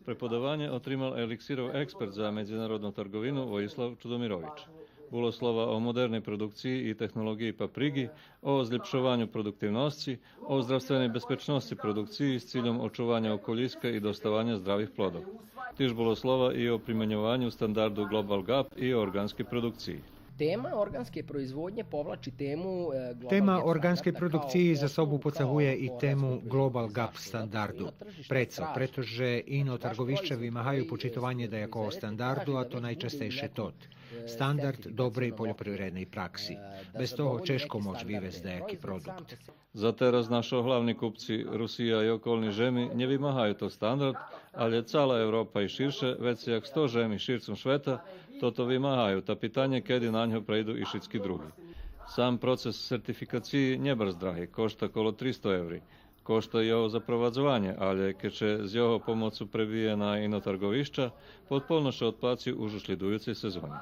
Преподавання отримав еліксиров експерт за міжнародну торговину Vojislav Čudomirović. Було слова о модерній продукції і технології паприги, о зліпшуванню продуктивності, о здравственній безпечності продукції з цілем очування околіска і доставання здравих плодів. Тож було слова і о примjenjovanju standardu Global GAP і organskoj produkciji. Tema organske proizvodnje povlači temu Tema organske produkciji za sobu pocahuje i temu Global GAP standardu. Preco, pretože ino trgovišća vymahaju počitovanje da jako o standardu, a to najčastejše tot. Standard dobrej poljoprivrednej praksi. Bez toho češko moć vyvez dejaki produkt. За teraz наші головні купці Росія і окольні жеми не вимагають то стандарт, але ціла Європа і ширше, веці як 100 жемі ширцем света, то вимагають, а питання, коли на нього прийду і шицькі другі. Сам процес сертифікації не бездрагий, коштує коло 300 євро. Коштує його запроваджування, але keď з його помocу прибіє на іноторговища, pod polnoše odplaci už u sljedujucej sezoni.